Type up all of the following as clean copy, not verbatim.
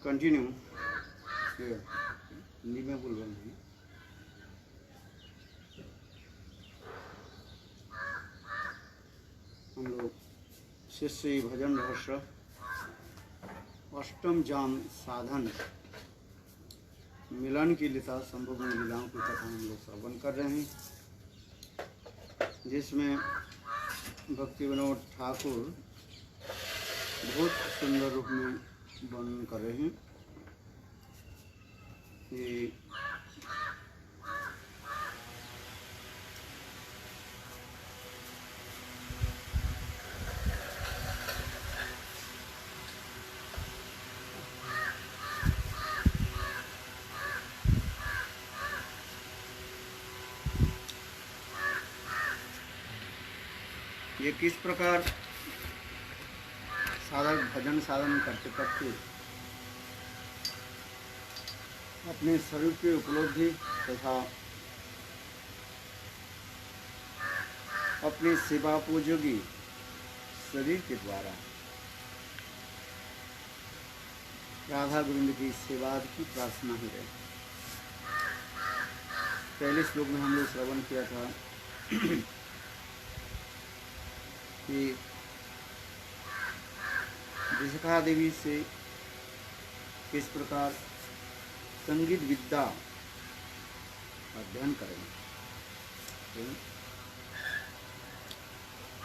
Continue Hindi में बोल रहा हूँ। हम लोग शिष्य भजन रहस्य अष्टम जाम साधन मिलन की लिता संभव लीलाओं की कथा हम लोग श्रवण कर रहे हैं, जिसमें भक्ति विनोद ठाकुर बहुत सुंदर रूप में वर्णन कर रहे हैं कि ये किस प्रकार साधक भजन साधन करते करते अपने शरीर की उपलब्धि तथा अपने सेवापोजोगी शरीर के द्वारा राधा गोविंद की सेवा की प्रार्थना ही रहे। पहले श्लोक में हम लोग श्रवण किया था कि विशाखा देवी से किस प्रकार संगीत विद्या अध्ययन करेंगे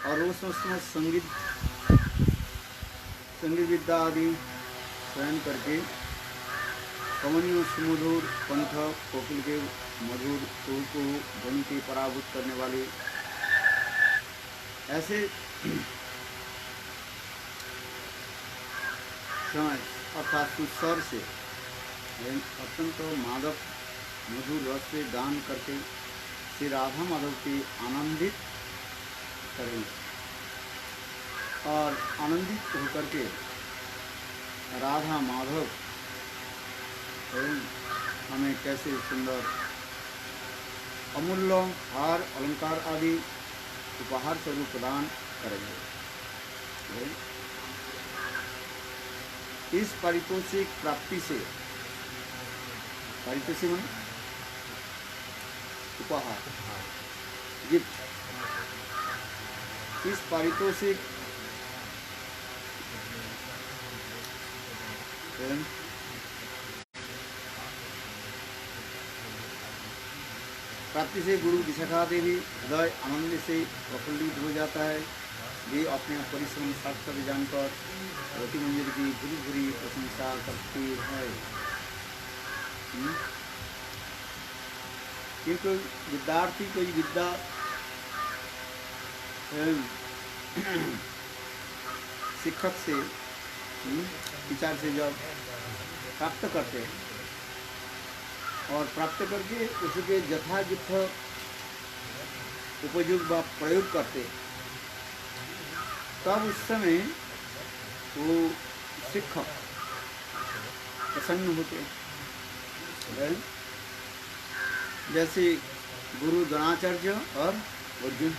और उस समय संगीत विद्या आदि स्वयं करके कमनीय सुमधुर कंठ कोकिल के मधुर सुर को ध्वनि के पराभूत करने वाले ऐसे समय अर्थात सुस्वर से अत्यंत मादक मधुर रस से गान करके श्री राधा माधव की आनंदित करेंगे और आनंदित होकर के राधा माधव हमें कैसे सुंदर अमूल्य हार अलंकार आदि उपहार स्वरूप प्रदान करेंगे। इस पारितोषिक प्राप्ति से, पारितोषिक में उपहार गिफ्ट, इस पारितोषिक प्राप्ति से गुरु विशाखा देवी हृदय आनंद से प्रफुल्लित हो जाता है। वे अपने परिश्रम सार्थक जानकर रति मंदिर की भूरी भूरी प्रशंसा करती है। क्योंकि विद्यार्थी कोई विद्या शिक्षक से विचार से जब प्राप्त करते हैं और प्राप्त करके उसके यथायुक्त उपयोग व प्रयोग करते, तब उस समय वो शिक्षक प्रसन्न होते हैं। जैसे गुरु द्रोणाचार्य और अर्जुन,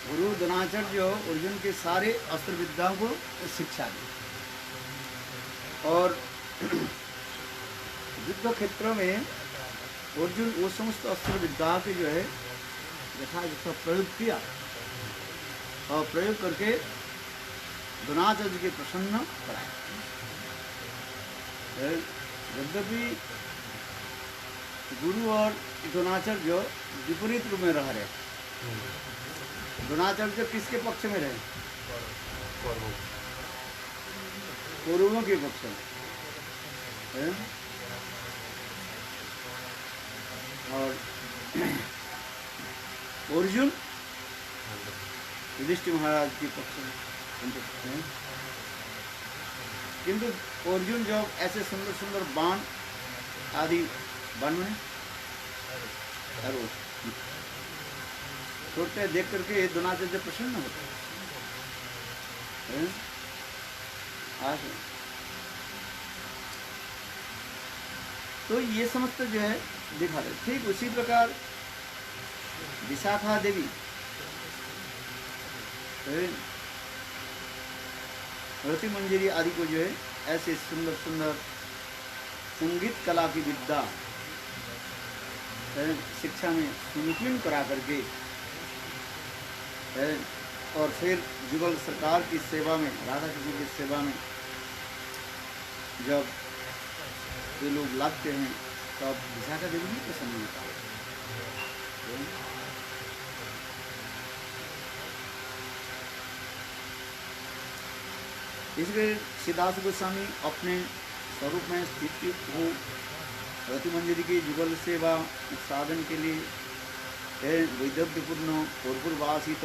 गुरु द्रोणाचार्य अर्जुन के सारे अस्त्र विद्याओं को शिक्षा दी और युद्ध क्षेत्र में अर्जुन वो समस्त अस्त्र विद्या के जो है यथायुक्त प्रयोग किया और प्रयोग करके द्रोणाचार्य के प्रसन्न कराया। यद्यपि गुरु और द्रोणाचार्य विपरीत रूप में रह रहे, द्रोणाचार्य किसके पक्ष में रहे? कौरवों के पक्ष में। और अर्जुन युधिष्ठिर महाराज के पक्ष में। किंतु अर्जुन जब ऐसे सुंदर सुंदर बाण आदि बाण में छोड़ते देख करके द्रोणाचार्य प्रसन्न होते हैं। तो ये समस्त जो है दिखा रहे। ठीक उसी प्रकार विशाखा देवी रति मंजरी आदि को जो है ऐसे सुंदर सुंदर संगीत कला की विद्या शिक्षा में सुनिपुण करा करके और फिर जुगल सरकार की सेवा में, राधा कृष्ण की सेवा में जब ये लोग लगते हैं तब विशाखा देवी भी प्रसन्न होता है। इसलिए सिद्धार्थ गोस्वामी अपने स्वरूप में स्थित हो रति मंजरी की जुगल सेवा साधन के लिए वैदग्ध्यपूर्ण पूर्ववासित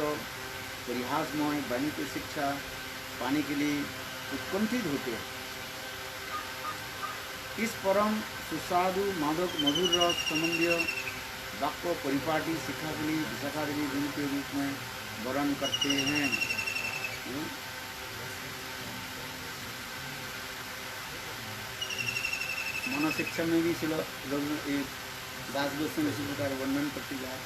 परिहासमय वाणी की शिक्षा पाने के लिए उत्कंठित होते हैं। इस परम सुस्वादु मादक मधुर रस संबंधी वाक्य परिपाटी शिक्षा के लिए विशाखा देवी गुरु के रूप में वर्ण करते हैं। मनो शिक्षा में भी दास गोस्वामी इसी प्रकार वर्णन करती जाए।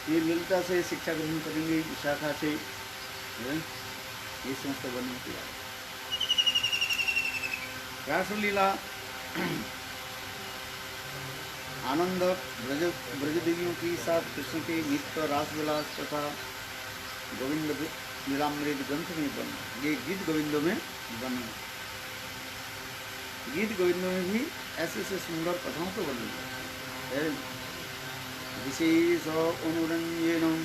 ये ललिता से शिक्षा ग्रहण करेंगे, विशाखा से ये समस्त वर्णन किया। रासलीला आनंद ब्रजदेवियों के साथ कृष्ण के नित्य रासविलास तथा गोविंद लीलामृत ग्रंथ में बने। ये गीत गोविंदों में बने। गीत गोविंदों में भी ऐसे ऐसे सुंदर कथाओं को वर्णन विशेष अनुरंजनम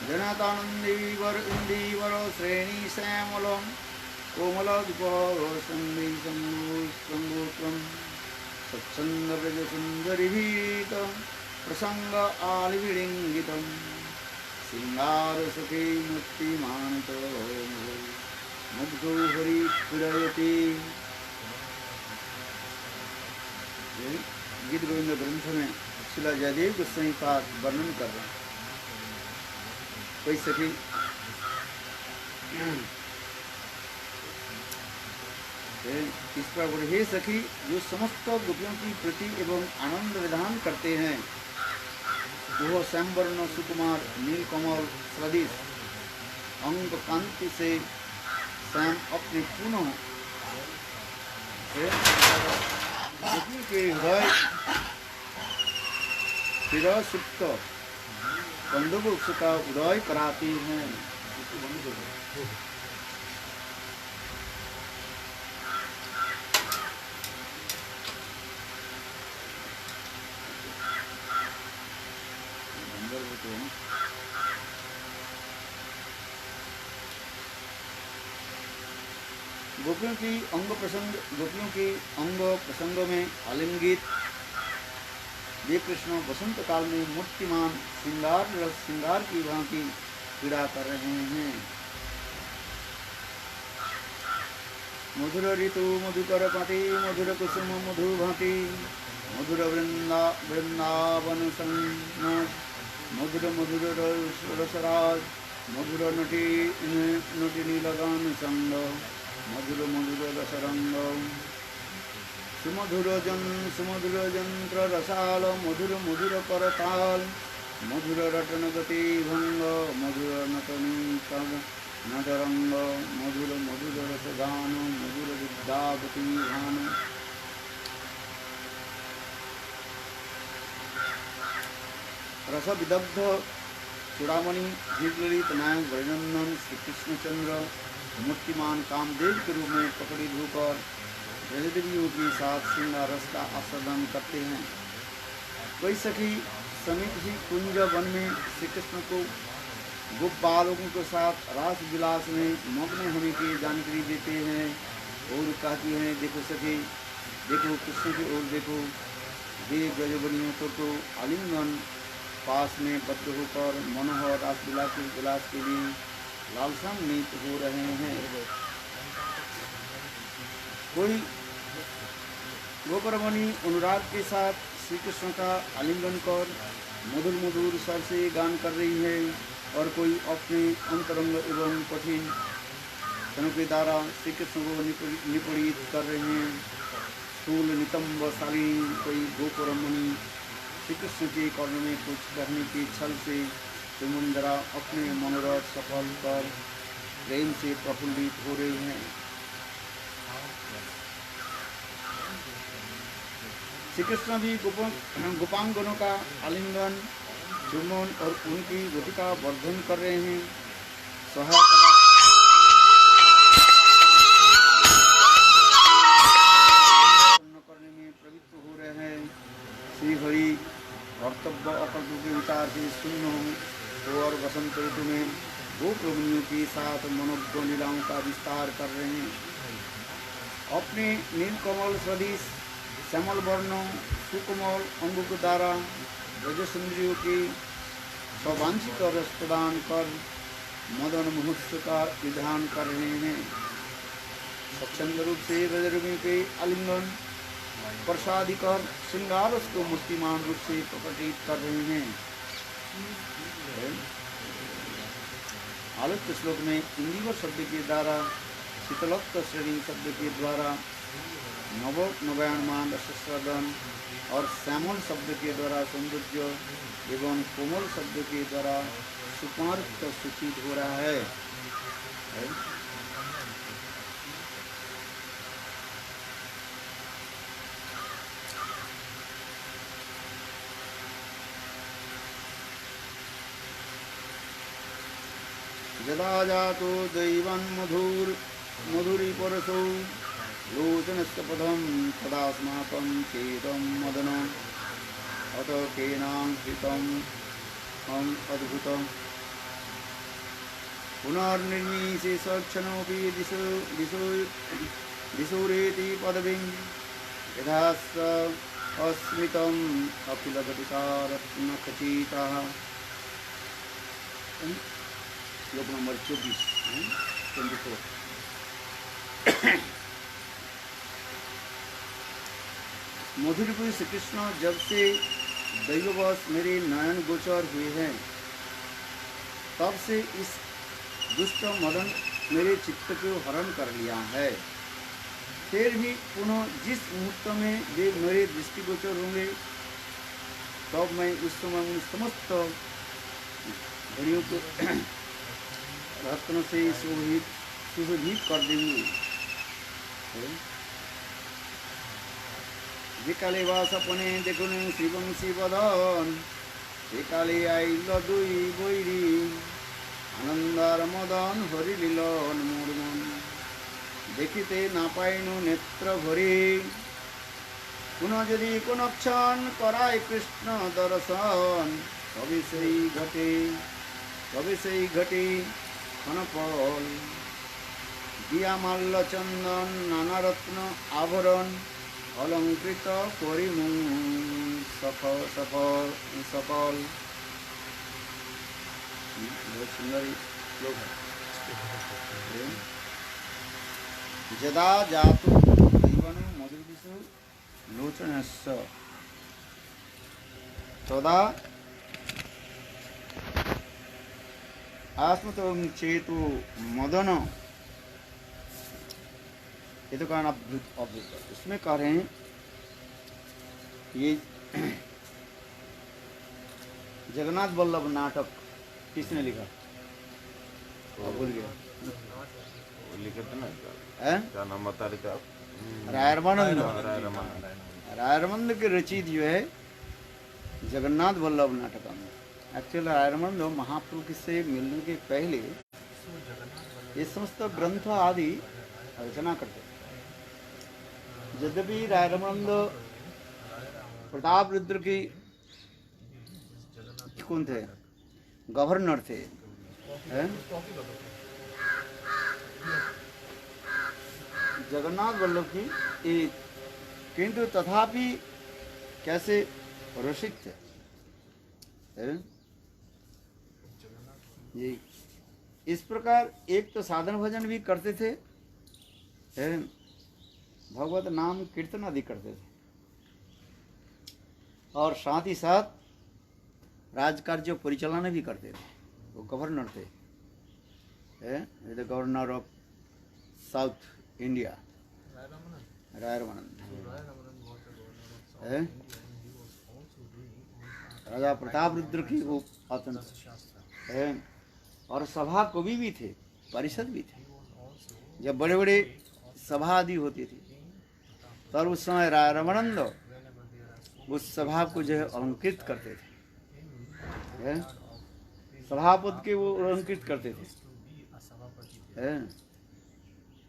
जनातानंदीवर इंदीवर श्रेणी श्यामलम कोमल संगोत्रम सत्संग ब्रज सुंदरीभीत प्रसंग आलिविडिंगितम सिंगार सुखी मुक्तिमानत मुग्धो हरि पुरयति। गीत गोविंद ग्रंथ में शिला जयदेव गोस्वामी पाद वर्णन कर रहे हैं। कोई सखी इस पर हे सखी जो समस्त गोपियों की प्रीति एवं आनंद विधान करते हैं वह श्यामवर्ण सुकुमार नीलकमल सदृश अंग कांति से श्याम अपने पुनः गोपियों के हृदय सुप्त कंदुक का उदय कराती हैं। गोपियों की अंग प्रसंग में आलिंगित वे कृष्ण वसंत काल में मूर्तिमान श्रृंगार की भांति पीड़ा कर रहे हैं। मधुर ऋतु मधुकर पाति मधुर कुसुम मधु भांति मधुर वृंदावन संग मधुर मधुर रसराज मधुर नटी लगान संग मधुर मधुर रसरंग सुमधुर यंत्र रसाल मधुर मधुर करताल मधुर रटन गति भंग मधुर नटनी तब नटरंग मधुर मधुर रसगान मधुर विद्यावती भान। रस विदग्ध चूड़ामणि धीरललित नायक ब्रजनंदन श्री कृष्णचंद्र मूर्तिमान कामदेव के रूप में पकड़ी धोकर ब्रजदेवियों के साथ श्रृंगार रस का आस्वादन करते हैं। कोई सखी समित ही कुंज वन में श्री कृष्ण को गोप बालकों के साथ रास विलास में मग्न होने की जानकारी देते हैं और कहती हैं देखो सखी देखो कृष्ण की ओर देखो वे ब्रजबनियों को आलिंगन पास में बद्ध होकर मनोहर रास विलास के लिए लालसान्वित हो रहे हैं। कोई गोपरमणि अनुराग के साथ श्री कृष्ण का आलिंगन कर मधुर मधुर स्वर से गान कर रही है और कोई अपने अंतरंग एवं कठिन क्षणों के द्वारा श्री कृष्ण को निपीड़ित कर रहे हैं। स्थूल नितंब शालीन कोई गोपरमणि श्री कृष्ण के कर्ण में कुछ कहने की छल से सुमंदरा अपने मनोरथ सफल कर प्रेम से प्रफुल्लित हो रही हैं। श्री कृष्ण भी गोपांगनों का आलिंगन चुम्बन और उनकी गति का वर्धन कर रहे हैं। सहायता करने में प्रवृत्त हो रहे हैं। श्री हरि कर्तव्य अकर्तव्य के विचार से शून्य हो और वसंत ऋतु में गोप रमणियों के साथ मनोज्ञ लीलाओं का विस्तार कर रहे हैं। अपने नीलकमल सदृश श्यामल वर्णों सुकोमल अंगों के द्वारा ब्रजसुंदरियों के स्वांछित रस प्रदान कर मदन महोत्सव का विधान कर रहे हैं। स्वच्छंद रूप से ब्रजरमणियों के आलिंगन प्रसादी कर श्रृंगार को मूर्तिमान रूप से प्रकटित कर रहे हैं। आलोच्य श्लोक में इंदिवर शब्द के द्वारा शीतलोक्त श्रेणी शब्द के द्वारा नवयनमान रसस्वादन और श्यामल शब्द के द्वारा सौंदर्य एवं कोमल शब्द के द्वारा सुकुमारत्व सूचित हो रहा है। यदा जातो दैवं मधुरी परसो लोचनस्य पदं तदास्माकं चेदं मदन अत केनाङ्कृतं हम अद्भुतम् पुनर्निर्मीषे सक्षणोऽपि दिशोरेति पदवीं यथा अस्मितम् अखिलघटिकारत्नखचितः। श्लोक नंबर 24 24। मधुरपुर श्री कृष्ण जब से दैववश मेरे नयन गोचर हुए हैं तब से इस दुष्ट मदन मेरे चित्त को हरण कर लिया है। फिर भी पुनः जिस मुहूर्त में वे मेरे दृष्टिगोचर होंगे तब मैं उस समय उन समस्त घड़ियों को रत्न से सुशोभित कर देंगे। जे काले वा सपने देखुन श्रीवंशी बदन से काले आइल दुई बैरी आनंदार मदन हरि लीलन मोर मन देखिते ना पाइनु नेत्र भरी पुनः यदि कोन क्षण कराय कृष्ण दर्शन तबे সেই ঘটে ক্ষণপল দিয়া মাল্য চন্দন নানা রত্ন আভরণ অলঙ্কৃত করি সকল সকল। बहुत सुंदर श्लोक है। यदा जातु दैवन मधुरिषु लोचनस्य तदा आत्मतम चेतु मदन। ये तो कारण अद्भुत इसमें कह रहे हैं ये जगन्नाथ वल्लभ नाटक किसने लिखा? भूल गया। लिखे थे ना क्या नाम बता रहे थे आप? रायरमंद की रचित जो है जगन्नाथ वल्लभ नाटक में एक्चुअल रायरमंद महाप्रभु से मिलने के पहले ये समस्त ग्रंथ आदि रचना करते। यद्यपि रायरमंद प्रताप रुद्र की कौन थे? गवर्नर थे। जगन्नाथ वल्लभ की किंतु तथापि कैसे रसिक थे ये। इस प्रकार एक तो साधन भजन भी करते थे, भगवत नाम कीर्तन आदि करते थे और साथ ही साथ राजकार्य परिचालन भी करते थे। वो गवर्नर थे, the governor of south India रायरमानंद। राजा प्रताप रुद्र की वो अत्यंत है। और सभा कवि भी थे, परिषद भी थे। जब बड़े बड़े सभा आदि होती थी तब उस समय राय रमानंद उस सभा को जो है अलंकृत करते थे, है? सभापति के वो अलंकृत करते थे, है?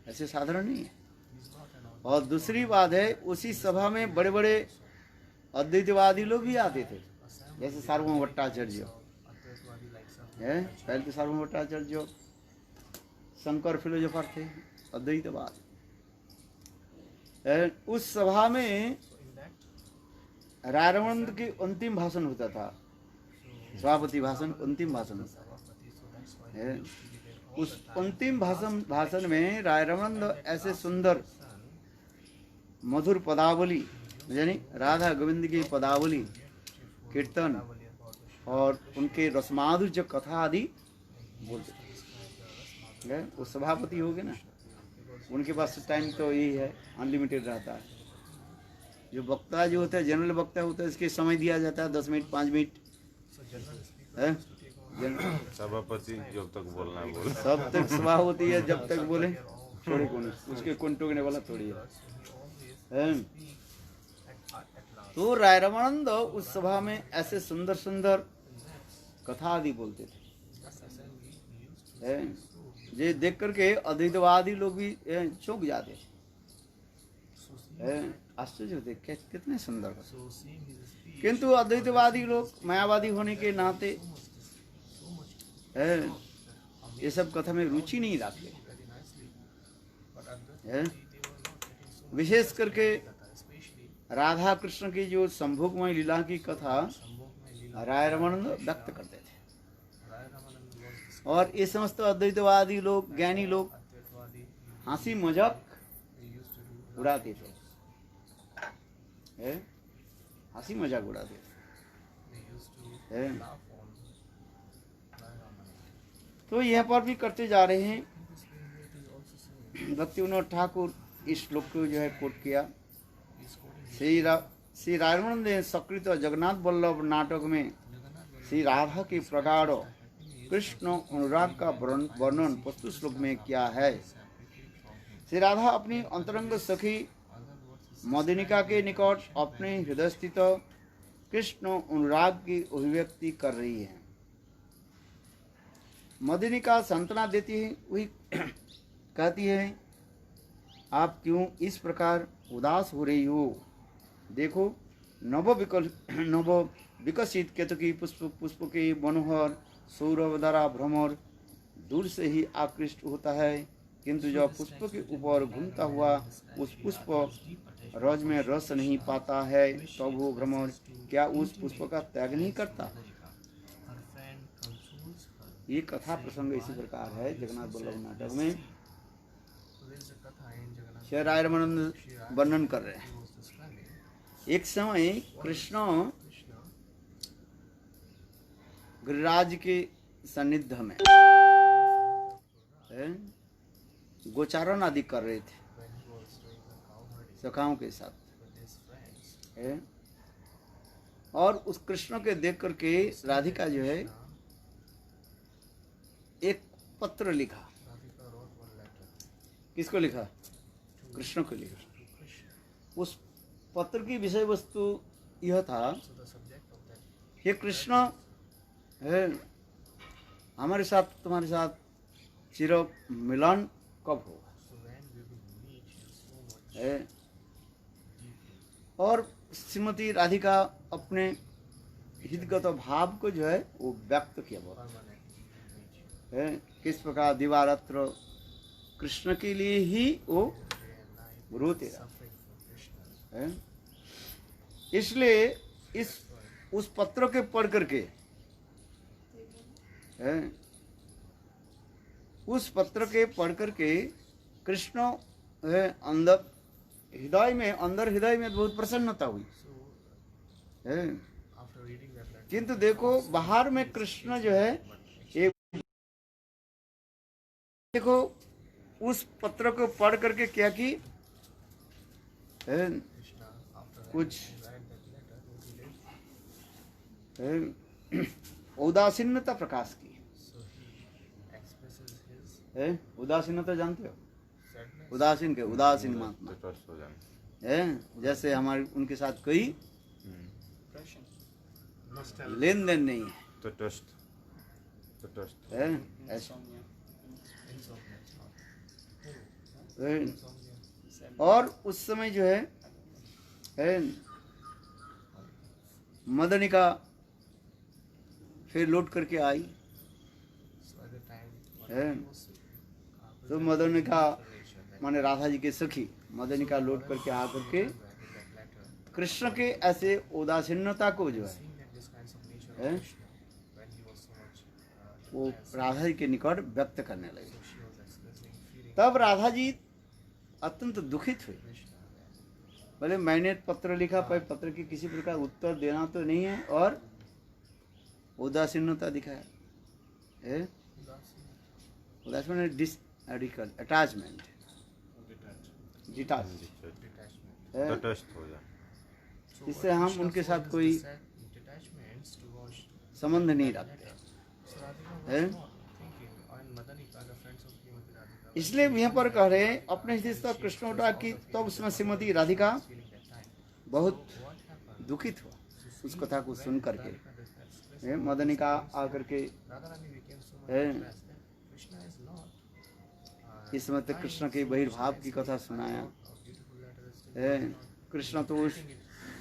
ऐसे साधारण नहीं है। और दूसरी बात है, उसी सभा में बड़े बड़े अद्वैतवादी लोग भी आते थे, जैसे सार्वभौम भट्टाचार्य है। पहले तो सार्वभौम भट्टाचार्य शंकर फिलोसोफर थे, अद्वैतवाद। उस सभा में राय रमानंद की अंतिम भाषण होता था, सभापति भाषण, अंतिम भाषण होता है। उस अंतिम भाषण में राय रमानंद ऐसे सुंदर मधुर पदावली, यानी राधा गोविंद की पदावली, कीर्तन और उनके रसमाधुर्य कथा आदि बोलते थे। वो सभापति हो गए ना, उनके पास टाइम तो यही है, अनलिमिटेड रहता है। जो वक्ता जो होता है, जनरल वक्ता होता है, इसके समय दिया जाता है 10 मिनट 5 मिनट है। सभापति जब तक बोलना है बोले, सब तक सभा होती है, जब तक बोले छोड़े कौन, उसके कौन टोकने वाला थोड़ी है। तो राय रमानंद उस सभा में ऐसे सुंदर सुंदर कथा आदि बोलते थे, ये देख करके अद्वैतवादी लोग भी चौंक जाते थे, आश्चर्य होते कितने सुंदर। किंतु अद्वैतवादी लोग मायावादी होने के नाते ये सब कथा में रुचि नहीं रखते। विशेष करके राधा कृष्ण की जो संभोगमय लीला की कथा राय रमानंद व्यक्त करते थे, और ये समस्त अद्वैतवादी लोग, ज्ञानी लोग हंसी मजाक उड़ाते थे, हंसी मजाक उड़ाते थे। तो यह पर भी करते जा रहे हैं। भक्ति विनोद ठाकुर इस श्लोक को जो है कोट किया। श्री राय रमानंद ने सकृत जगन्नाथ वल्लभ नाटक में श्री राधा के प्रगाढ़ कृष्ण अनुराग का वर्णन प्रस्तुत श्लोक में किया है। श्री राधा अपनी अंतरंग सखी मदिनिका के निकट अपने हृदय स्थित कृष्ण अनुराग की अभिव्यक्ति कर रही है। मदिनिका सांत्वना देती है, वही कहती है, आप क्यों इस प्रकार उदास हो रही हो? देखो नव विकसित केतकी पुष्प के मनोहर सौरभ द्वारा भ्रमर दूर से ही आकृष्ट होता है, किंतु जब पुष्प के ऊपर घूमता हुआ उस पुष्प रज में रस नहीं पाता है, तब वो भ्रमर क्या उस पुष्प का त्याग नहीं करता? ये कथा प्रसंग इसी प्रकार है जगन्नाथ वल्लभ नाटक में। श्री राय रमानंद वर्णन कर रहे हैं। एक समय कृष्ण गिरिराज के सानिध्य में गोचारण आदि कर रहे थे सखाओं के साथ, और उस कृष्ण के देख करके राधिका जो है एक पत्र लिखा। किसको लिखा? कृष्ण को लिखा। उस पत्र की विषय वस्तु यह था, हे कृष्ण, हमारे साथ तुम्हारे साथ चिर मिलन कब होगा? और श्रीमती राधिका अपने हितगत भाव को जो है वो व्यक्त किया है, किस प्रकार दिवारात्र कृष्ण के लिए ही वो रोते रहे। इसलिए उस पत्र के पढ़ करके कृष्ण अंदर हृदय में बहुत प्रसन्नता हुई। किंतु देखो बाहर में कृष्ण जो है एक, देखो उस पत्र को पढ़ करके क्या की, कुछ उदासीनता प्रकाश की। है उदासीनता जानते हो, उदासीन के उदासीन महात्मा तटस्थ हो जाना। है, जैसे हमारे उनके साथ कोई लेन देन नहीं है, तटस्थ तटस्थ है ऐसा। और उस समय जो है मदनिका फिर लौट करके आई है, तो मदनिका माने राधा जी के सखी मदनिका लौट करके आकर के कृष्ण के ऐसे उदासीनता को जो है वो राधा जी के निकट व्यक्त करने लगे। तब राधा जी अत्यंत दुखित हुई, बोले मैंने पत्र लिखा पर पत्र की किसी प्रकार उत्तर देना तो नहीं है, और उदासीनता दिखाया है। उदासीन अटैचमेंट डिटाच, तटस्थ हो जाना। इससे हम उनके साथ कोई संबंध नहीं रखते हैं। इसलिए यहाँ पर कह रहे हैं अपने हृदय से कृष्ण उठा की, तो उसमें श्रीमती राधिका बहुत दुखित हुआ उस कथा को सुन करके। मदनिका आकर के इस समय तक कृष्ण के बहिर्भाव की कथा सुनाया। कृष्ण तो उस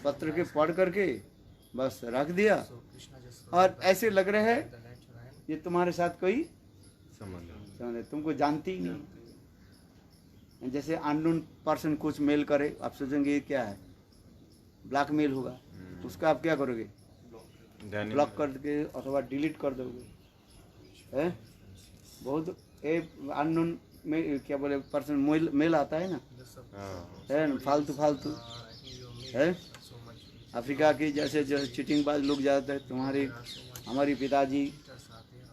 पत्र के पढ़ करके बस रख दिया, और ऐसे लग रहा है ये तुम्हारे साथ कोई संबंध, तुमको जानती ही नहीं। जैसे अननोन पर्सन कुछ मेल करे, आप सोचेंगे ये क्या है, ब्लैकमेल होगा, उसका आप क्या करोगे, ब्लॉक कर के अथवा डिलीट कर दोगे। है बहुत अननोन में क्या बोले पर्सन मेल आता है ना, है फालतू है। अफ्रीका की जैसे चीटिंग बाज लोग जाते हैं, तुम्हारे हमारी पिताजी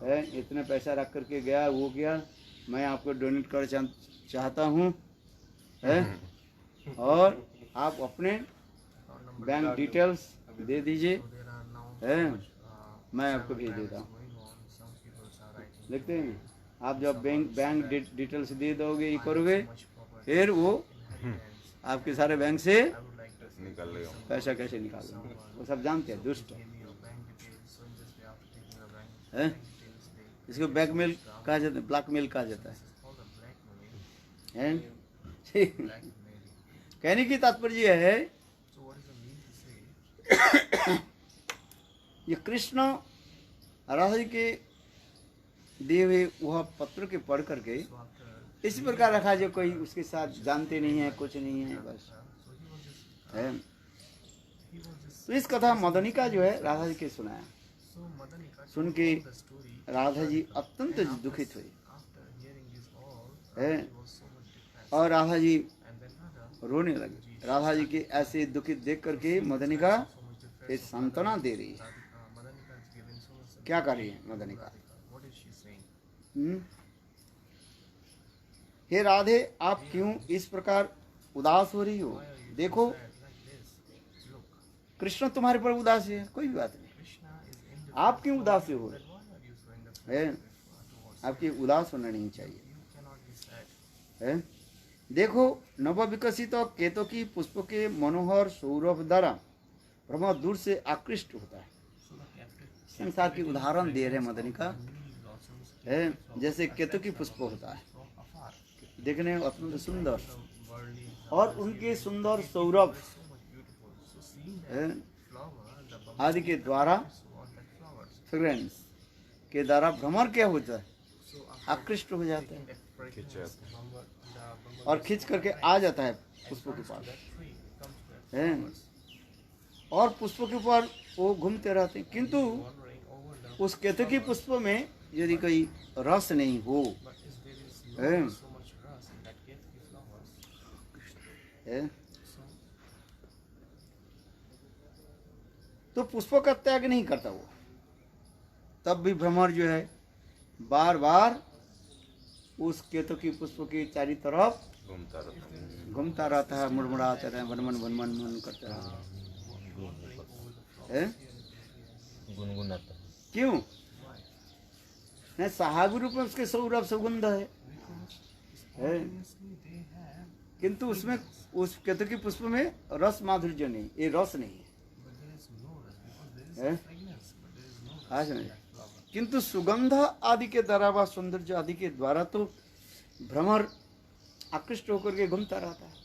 है इतने पैसा रख करके गया, वो गया, मैं आपको डोनेट कर चाहता हूँ, है, और आप अपने बैंक डिटेल्स दे दीजिए, है, मैं आपको भेज देता हूँ। देखते हैं आप जब बैंक डिटेल्स दे दोगे, ये करोगे, फिर वो आपके सारे बैंक से पैसा कैसे निकालोगे, वो सब जानते हैं, दुष्ट है। इसको ब्लैकमेल कहा जाता है, ब्लैकमेल कहा जाता है। कहने की तात्पर्य है ये कृष्ण राधा जी के दिए हुए वह पत्र के पढ़ करके इसी प्रकार रखा जो कोई उसके साथ जानते नहीं है, कुछ नहीं है, बस है। तो इस कथा मदनिका जो है राधा जी के सुनाया, सुन के राधा जी अत्यंत दुखित हुई है, और राधा जी रोने लगे। राधा जी के ऐसे दुखित देख करके मदनिका एक सांत्वना दे रही है। क्या कर रही है मदनिका? हे राधे, आप क्यों इस प्रकार उदास हो रही हो? देखो कृष्ण तुम्हारे पर उदास है, कोई बात नहीं, आप क्यों उदास हो? है आपकी उदास होना नहीं चाहिए। है देखो नव विकसित केतकी पुष्प के मनोहर सौरभ द्वारा ब्रह्म दूर से आकृष्ट होता है। संसार की उदाहरण दे रहे मदनिका, है जैसे केतकी पुष्प होता है, देखने में अत्यंत सुंदर, और उनके सुंदर सौरभ आदि के द्वारा फ्रेग्रेंस के द्वारा भ्रमर क्या होता है, आकृष्ट हो जाता है और खींच करके आ जाता है पुष्पों के पास, है, और पुष्पों के ऊपर वो घूमते रहते हैं। किंतु उस केतकी पुष्प में यदि कोई रस नहीं हो, है, तो पुष्पों का त्याग नहीं करता वो, तब भी भ्रमर जो है बार बार उस केतकी पुष्प के चारों तरफ घूमता रहता है, मुड़मुड़ाता रहता है, बनमन बनमन मन करता है, गुनगुनाता। क्यों? सहागु रूप में उसके सौरभ सुगंध है, है, किंतु उसमें उस केतकी पुष्प में रस माधुर्य नहीं, ये रस नहीं है, हाँ समझे। किंतु सुगंध आदि के द्वारा व सौंदर्य आदि के द्वारा तो भ्रमर आकृष्ट होकर के घूमता रहता है।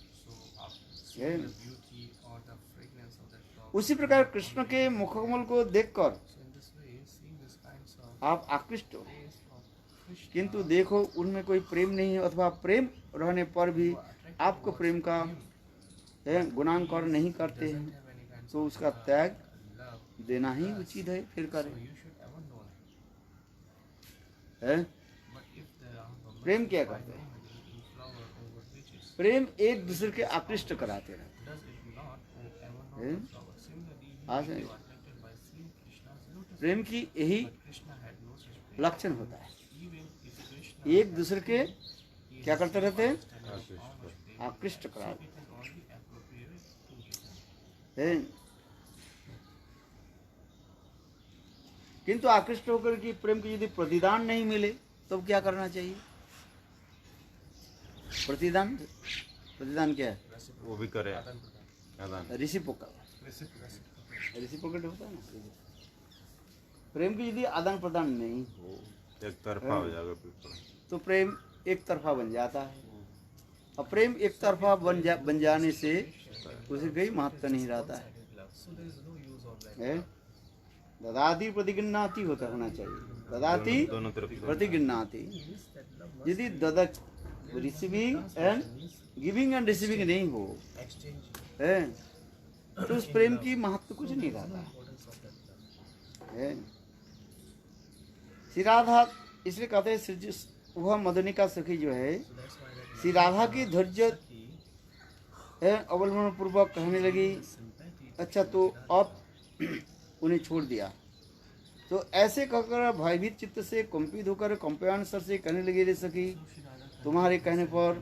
उसी प्रकार कृष्ण के मुखकमल को देखकर आप आकृष्ट हो, किंतु देखो उनमें कोई प्रेम नहीं है, अथवा प्रेम रहने पर भी आपको प्रेम का गुणांकन नहीं करते हैं, तो उसका त्याग देना ही उचित है, फिर करें। प्रेम क्या करते हैं? प्रेम एक दूसरे के आकृष्ट कराते रहते हैं। प्रेम की यही लक्षण होता है, एक दूसरे के क्या करते रहते हैं? आकृष्ट कराते हैं। किंतु आकृष्ट होकर की प्रेम की यदि प्रतिदान नहीं मिले तब क्या करना चाहिए? प्रतिदान, प्रतिदान क्या है? वो भी करे रिसिप्रोकल होता है ना। प्रेम की यदि आदान प्रदान नहीं हो, एक तरफा हो जाएगा तो प्रेम एक तरफा बन जाता है, और प्रेम एक तरफा बन जाने से उसे कोई महत्व नहीं रहता है। ददाती प्रतिगृह्णाति होता होना चाहिए, ददाती प्रतिगृह्णाति। यदि ददा receiving end giving and receiving नहीं हो है, तो उस प्रेम की महत्व कुछ नहीं रहता है। श्री राधा इसलिए कहते हैं, वह मदनिका सखी जो है श्री राधा की धैर्य अवलंबन पूर्वक कहने लगी, अच्छा तो अब उन्हें छोड़ दिया। तो ऐसे कहकर भयभीत चित्त से कंपित होकर कंपायन स्वर से कहने लगी, रे सखी तुम्हारे कहने पर,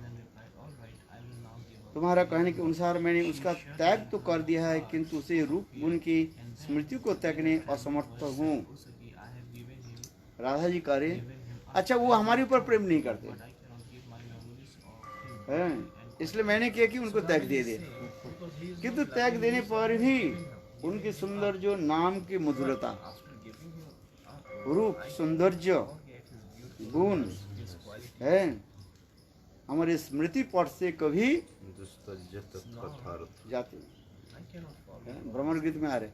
तुम्हारा कहने के अनुसार मैंने उसका त्याग तो कर दिया है, किंतु उसे रूप गुण की स्मृति को त्यागने असमर्थ हूँ। राधा जी कह रहे, अच्छा वो हमारे ऊपर प्रेम नहीं करते हैं, इसलिए मैंने किया कि उनको त्याग दे दे, किंतु त्याग देने पर भी उनके सुंदर जो नाम की मधुरता, रूप, सौंदर्य, गुण है, हमारे स्मृति पट से कभी जाते भ्रमर गीत में आ रहे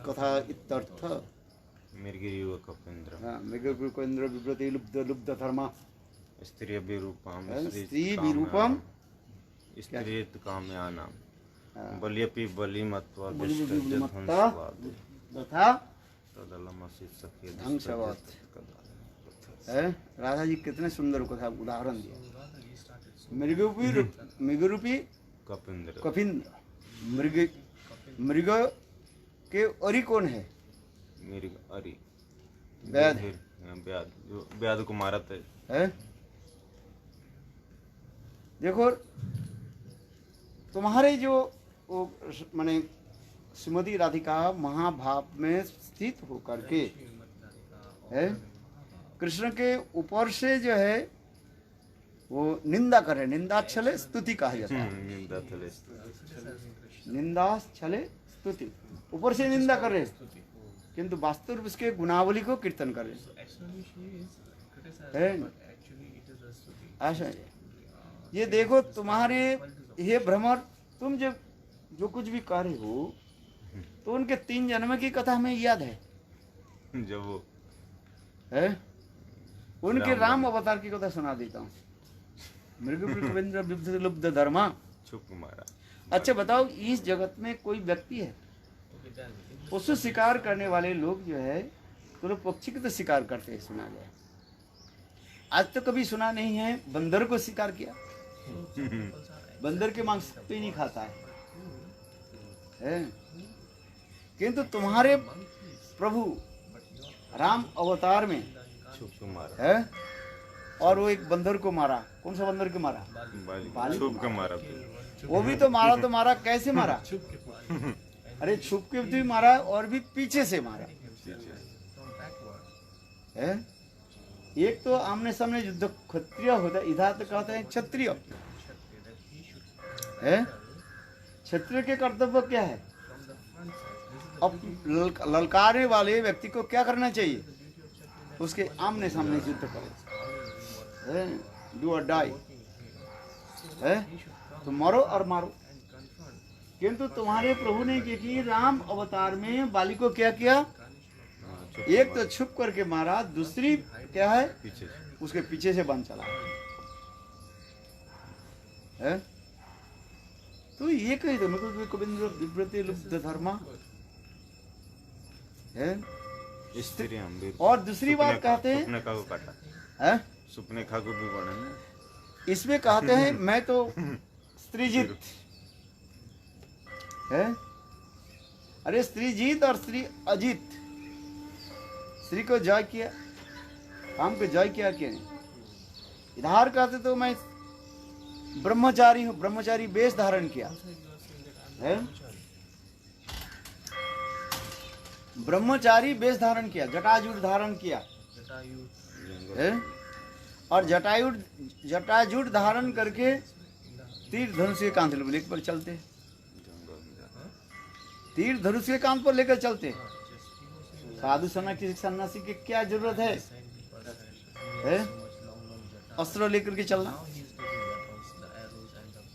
कथा इत्यर्थ मृगेन्द्र विव्रति लुब्ध धर्म स्त्री विरूपम स्त्रीत काम्यानाम बल्यपि बलिमत्वा तथा तदलमसि सखे ध्वंसवत्। राधा जी कितने सुंदर कथा उदाहरण दिया। मृगरूपी कपिंद्र, मृग के अरी कौन है? मृग अरी व्याध को मारा थे। देखो तुम्हारे जो माने श्रीमती राधिका महाभाव में स्थित होकर के है, कृष्ण के ऊपर से जो है वो निंदा करे, निंदा छले स्तुति कहा जाता है, निंदा छले स्तुति, ऊपर से निंदा करे किंतु वास्तव रूप उसके गुणावली को कीर्तन करे है। ऐसा ये देखो तुम्हारे ये भ्रमर, तुम जब जो कुछ भी कर रहे हो तो उनके 3 जन्म की कथा हमें याद है, जब वो है उनके राम अवतार की कथा सुना देता हूँ। मृग लुब्ध धर्मा छुप मारा। अच्छा बताओ, इस जगत में कोई व्यक्ति है, पशु शिकार करने वाले लोग जो है तो लोग पक्षी को तो शिकार करते हैं, सुना गया। आज तो कभी सुना नहीं है बंदर को शिकार किया, बंदर के मांस तो ही नहीं खाता है। किंतु तुम्हारे प्रभु राम अवतार में है, और वो एक बंदर को मारा। कौन सा बंदर को मारा? छुप के मारा। वो भी तो मारा कैसे मारा? अरे छुप के भी मारा और भी पीछे से मारा है। एक तो आमने सामने युद्ध क्षत्रिय होता है, इधर तो कहते हैं क्षत्रिय है। क्षत्रिय के कर्तव्य क्या है? अब ललकारने वाले व्यक्ति को क्या करना चाहिए? उसके आमने सामने युद्ध करो, डू और डाई है, तो मरो और मारो। किंतु तुम्हारे प्रभु ने क्या की? राम अवतार में बाली को क्या किया? एक तो छुप करके मारा, दूसरी क्या है? पीछे उसके पीछे से बन चला है। तो ये कही तो मेरे को विव्रते लुब्ध धर्मा है। और दूसरी बात कहते हैं सुपने खा को काटा है, सुपने खा को भी बने ना। इसमें कहते हैं मैं तो स्त्रीजीत है। अरे स्त्रीजीत और स्त्री अजीत, स्त्री को जय किया, काम को जय किया क्या नहीं? इधर कहते तो मैं ब्रह्मचारी हूँ, ब्रह्मचारी वेश धारण किया है, ब्रह्मचारी वेश धारण किया, जटाजूट धारण किया है, और जटाजूट धारण करके तीर धनुष के कांध लेकर चलते, तीर धनुष के कांध पर लेकर चलते। साधु सन्यासी की क्या जरूरत है? अस्त्र लेकर के चलना।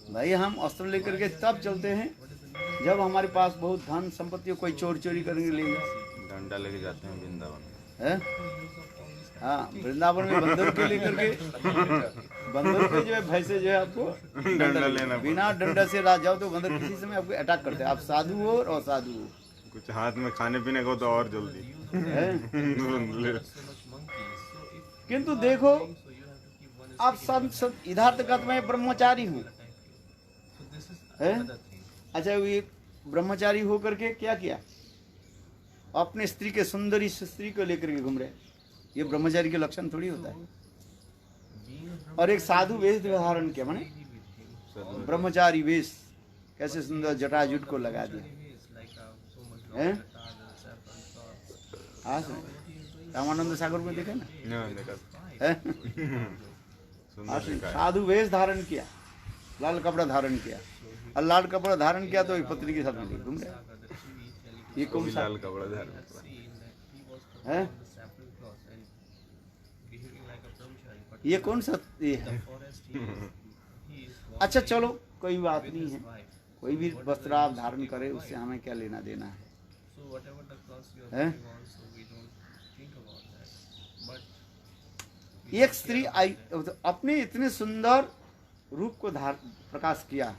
भाई हम अस्त्र लेकर के तब चलते हैं जब हमारे पास बहुत धन संपत्ति, कोई चोरी करेंगे लेंगे। डंडा लेके जाते हैं वृंदावन है। हाँ, वृंदावन में बंदर के लेकर के, बंदर के जो है भैंसे जो है आपको डंडा लेना, बिना डंडा से राज जाओ तो बंदर किसी समय आपको अटैक करते हैं। आप साधु हो और असाधु हो, कुछ हाथ में खाने पीने को तो और जल्दी है। किंतु देखो आप सब इधर तक मैं ब्रह्मचारी हूँ है। अच्छा, ये ब्रह्मचारी होकर के क्या किया? अपने स्त्री के सुंदरी स्त्री को लेकर के घूम रहे। ये ब्रह्मचारी के लक्षण थोड़ी होता है। और एक साधु वेश धारण किया, माने ब्रह्मचारी वेश, कैसे सुंदर जटाजूट को लगा दिया है। हाँ, रामानंद सागर में देखा ना है? साधु वेश धारण किया, लाल कपड़ा धारण किया, और लाल कपड़ा धारण किया तो पत्नी के साथ में घूम रहे। ये कौन सा लाल कपड़ा धारण है? ये कौन सा ये है? अच्छा चलो कोई बात नहीं है, कोई भी वस्त्र आप धारण करे उससे हमें क्या लेना देना है? एक स्त्री आई, अपने इतने सुंदर रूप को प्रकाश किया,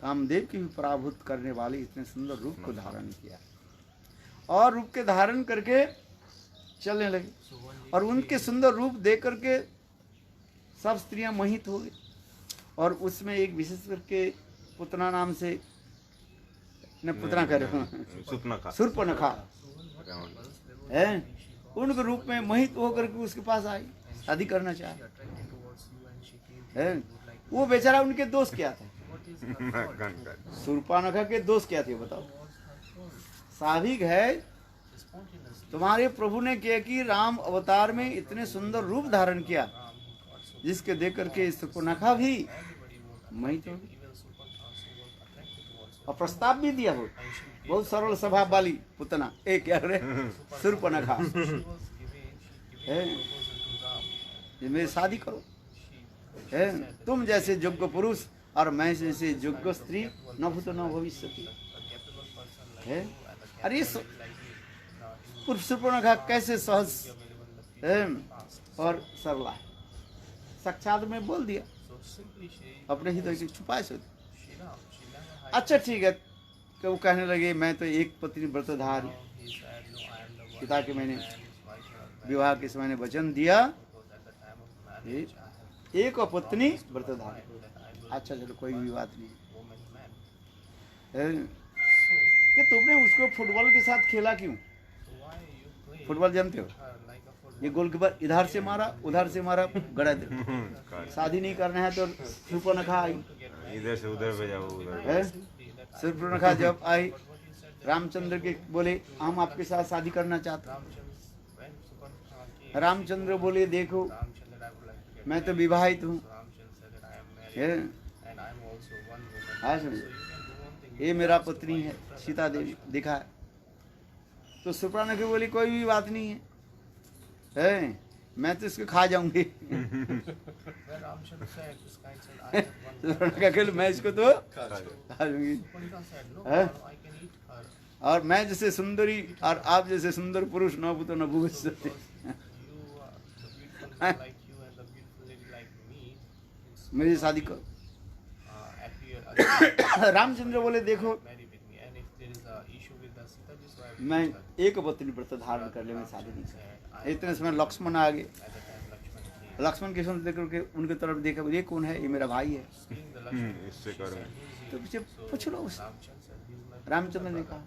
कामदेव की भी पराभूत करने वाले इतने सुंदर रूप को धारण किया, और रूप के धारण करके चलने लगे। और उनके सुंदर रूप देख करके सब स्त्रियां मोहित हो गई। और उसमें एक विशेष करके पुतना नाम से न पुतना कर सुर्पनखा है, उनके रूप में मोहित होकर के उसके पास आई, शादी करना चाहे है। वो बेचारा, उनके दोस्त क्या थे? सुर्पनखा के दोस्त क्या थे बताओ? स्वाभाविक है, तुम्हारे प्रभु ने किया कि राम अवतार में इतने सुंदर रूप धारण किया, जिसके देख करके सुर्पनखा भी मोहित हो गई, और प्रस्ताव भी दिया हो। बहुत सरल स्वभाव वाली पुतना, एक क्या रे सुर्पनखा है, मेरी शादी करो है। तुम जैसे योग्य पुरुष और मैं जैसे योग्य स्त्री न भूत न भविष्यति है। अरे सुर्पनखा कैसे सहज है और सरला है, साक्षात में बोल दिया, अपने ही तो छुपाए से। अच्छा ठीक है, कि वो कहने लगे मैं तो एक पत्नी व्रतधारी, पिता के मैंने विवाह के समय ने वचन दिया, एक पत्नी व्रतधारी। अच्छा चलो कोई भी बात नहीं है। कि तुमने उसको फुटबॉल के साथ खेला क्यों? फुटबॉल जानते हो, ये गोलकीपर इधर से मारा उधर से मारा, गड़ा दे। शादी नहीं करना है तो सुर्पनखा आई, इधर से उधर पे जाओ उधर है। सुर्पनखा जब आई, रामचंद्र के बोले हम आपके साथ शादी करना चाहते हैं, रामचंद्र बोले देखो मैं तो विवाहित हूँ, ये मेरा पत्नी है सीता देवी दिखा। तो सुपर्णखा बोली कोई भी बात नहीं है, मैं तो इसको खा जाऊंगी। सुपर्णखा कहले मैं इसको तो खा जाऊंगी, और मैं जैसे सुंदरी और आप जैसे सुंदर पुरुष न पुत्र न भूष सकते। मेरी शादी करो। रामचंद्र बोले देखो मैं एक पत्नी व्रत धारण कर ले, मैं शादी नहीं कर। इतने समय लक्ष्मण आ गए। लक्ष्मण के सुन देख के उनके तरफ देखा, ये कौन है? ये मेरा भाई है। इससे करो तो पीछे पूछ लो उससे। रामचंद्र ने कहा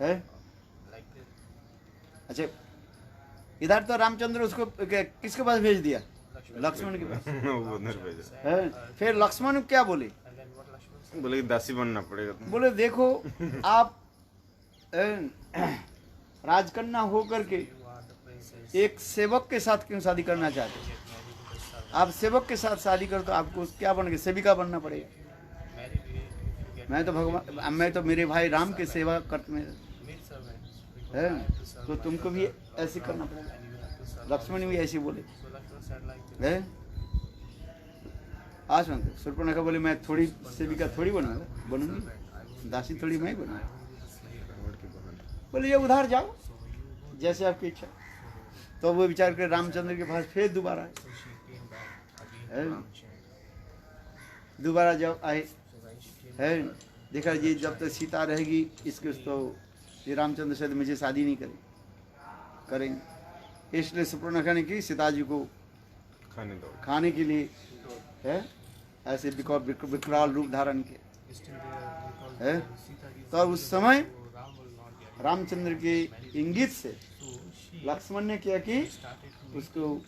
है अच्छा। इधर तो रामचंद्र उसको किसके पास भेज दिया? लक्ष्मण के पास। है फिर लक्ष्मण क्या बोले? बोले दासी बनना पड़ेगा। बोले देखो आप राजकन्या होकर के एक सेवक के साथ क्यों शादी करना चाहते? आप सेवक के साथ शादी कर तो आपको क्या बन के सेविका बनना पड़ेगा। मैं तो भगवान, मैं तो मेरे भाई राम के सेवा करते है, तो तुमको भी ऐसे करना पड़ेगा। लक्ष्मण भी ऐसे बोले है। आज सुपर्णखा बोले मैं थोड़ी सेविका थोड़ी बनूंगी, दासी थोड़ी मैं बनूंगा। बोले ये उधार जाओ जैसे आपकी इच्छा। तो वो विचार कर रामचंद्र के पास फिर दोबारा जब आए है, देखा जी जब तक सीता रहेगी इसके तो ये रामचंद्र शायद मुझे शादी नहीं करेंगे। इसलिए सुपर्णखा ने की सीता जी को खाने के लिए है ऐसे विकराल रूप धारण के है। तो उस समय रामचंद्र के इंगित से लक्ष्मण ने क्या कि उसको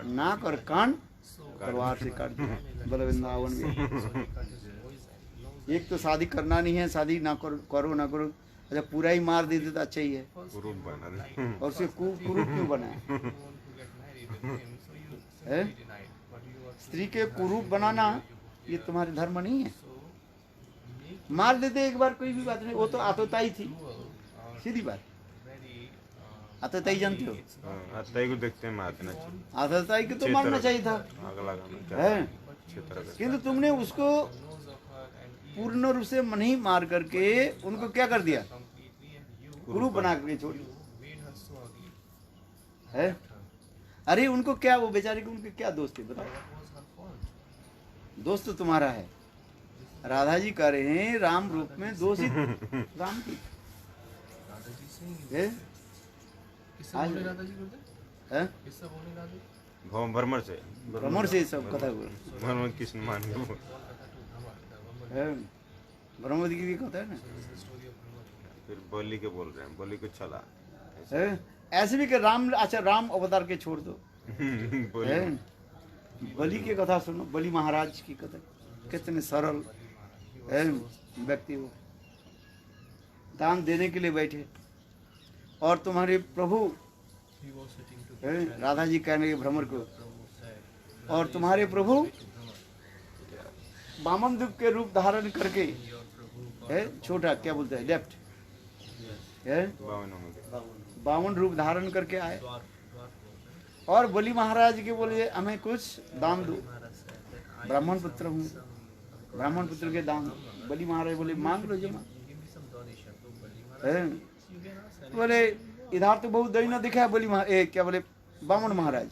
नाक और कान तलवार से काट दिया बलवृंदावन में। एक तो शादी करना नहीं है, शादी ना करो ना करो, अच्छा पूरा ही मार दे देता अच्छा ही है। और उसे कुरूप क्यों बनाया है? स्त्री के कुरूप बनाना ये तुम्हारे धर्म नहीं है। मार देते एक बार कोई भी बात नहीं, वो तो आतोताई थी, सीधी बात। आतोताई जानते हो? आतोताई को देखते हैं मारना चाहिए। आतोताई को तो मारना चाहिए था है, किंतु तुमने उसको पूर्ण रूप से नहीं मार करके उनको क्या कर दिया? कुरूप बना करके छोड़ है। अरे उनको क्या, वो बेचारे को उनके क्या दोस्त थे बताओ? दोस्त तो तुम्हारा है। राधा जी कह रहे हैं राम रूप में दोषित राम की है? भ्रमर से सब कथा बोल कृष्ण मान ब्रह्मवती की कथा है ना। फिर बलि के बोल रहे हैं, बलि को चला ऐसे भी कि राम, अच्छा राम अवतार के छोड़ दो बलि की कथा सुनो। बलि महाराज की कथा, कितने सरल व्यक्ति हो, दान देने के लिए बैठे। और तुम्हारे प्रभु राधा जी कहने भ्रमर को, और तुम्हारे प्रभु वामन दुख के रूप धारण करके है, छोटा क्या बोलते हैं लेफ्ट है, बावन रूप धारण करके आए। और बलि महाराज के बोले हमें कुछ दान दो, ब्राह्मण पुत्र हूँ, ब्राह्मण पुत्र के दान। बलि महाराज बोले मांग लो जमा। बोले इधर तो बहुत दैन्य दिखा है बलि क्या बोले वामन महाराज,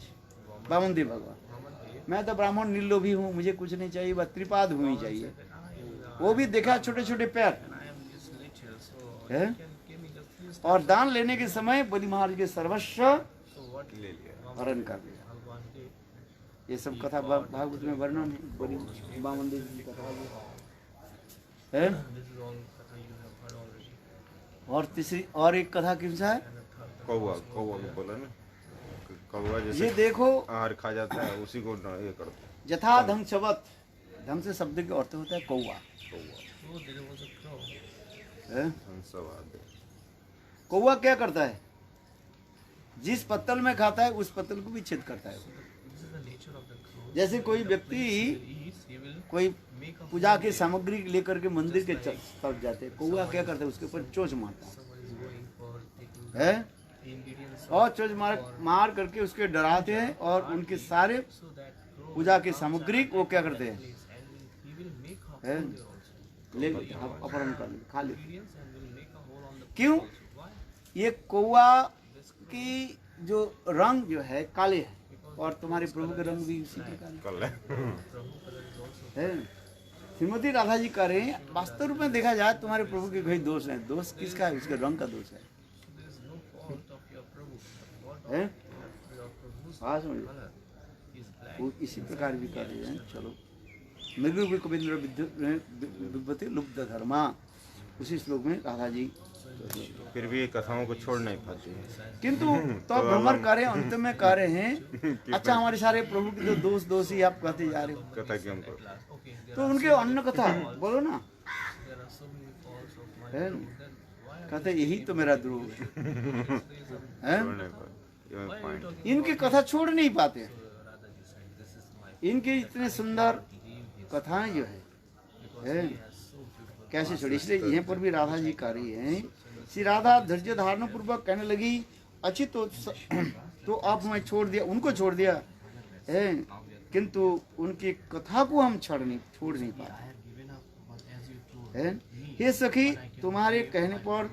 वामन देव भगवान। मैं तो ब्राह्मण निर्लोभी हूँ, मुझे कुछ नहीं चाहिए, बस त्रिपाद भूमि चाहिए। वो भी देखा छोटे छोटे पैर है। और दान लेने के समय बलि महाराज के सर्वस्व हरण कर लिया। ये सब कथा भागवत में वर्णन है, बलि वामन देव की कथा है। और तीसरी और एक कथा किसका है? कौवा, कौवा बोला ना, कौवा जैसे ये देखो आहार खा जाता है उसी को ये करते हैं। यथा धम शब्द, धम से शब्द के अर्थ होता है कौवा। कौवा क्या करता है? जिस पत्तल में खाता है उस पत्तल को भी छेद करता है। जैसे कोई व्यक्ति कोई पूजा की सामग्री लेकर के मंदिर के तरफ जाते हैं, कौआ क्या करता है, उसके ऊपर चोंच मारता है और चोंच मार करके उसके डराते हैं और उनके सारे पूजा की सामग्री वो क्या करते हैं, ले अपहरण कर ले, खा लेते। क्यों? ये कौआ की जो रंग जो है काले है और तुम्हारे प्रभु के रंग भी उसी प्रकार है। श्रीमती राधा जी कह रहे हैं वास्तव रूप में देखा जाए तुम्हारे प्रभु के कोई दोष है। दोष किसका है? उसके रंग का दोष है। हाँ समझ, वो इसी प्रकार भी कर रहे हैं। चलो मृग कविंद्र विद्वते लुब्ध धर्मा, उसी श्लोक में राधा जी फिर भी कथाओं को छोड़ नहीं पाते हैं। किंतु तो भ्रमर कर रहे हैं, अंत में कह रहे हैं अच्छा हमारे सारे प्रभु के जो दोष ही आप कहते जा रहे हो, कथा क्यों करो? तो उनके अन्य कथा बोलो ना, है ना? कहते यही तो मेरा द्रोह है। इनकी कथा छोड़ नहीं पाते, इनके इतने सुंदर कथाएं जो है कैसे छोड़ी। इसलिए यहाँ पर भी राधा जी कह रही हैं, श्री राधा धैर्य धारण पूर्वक कहने लगी अच्छी तो अब मैं छोड़ दिया, उनको छोड़ दिया है, किंतु उनकी कथा को हम छोड़ नहीं पाए हैं। हे सखी तुम्हारे कहने पर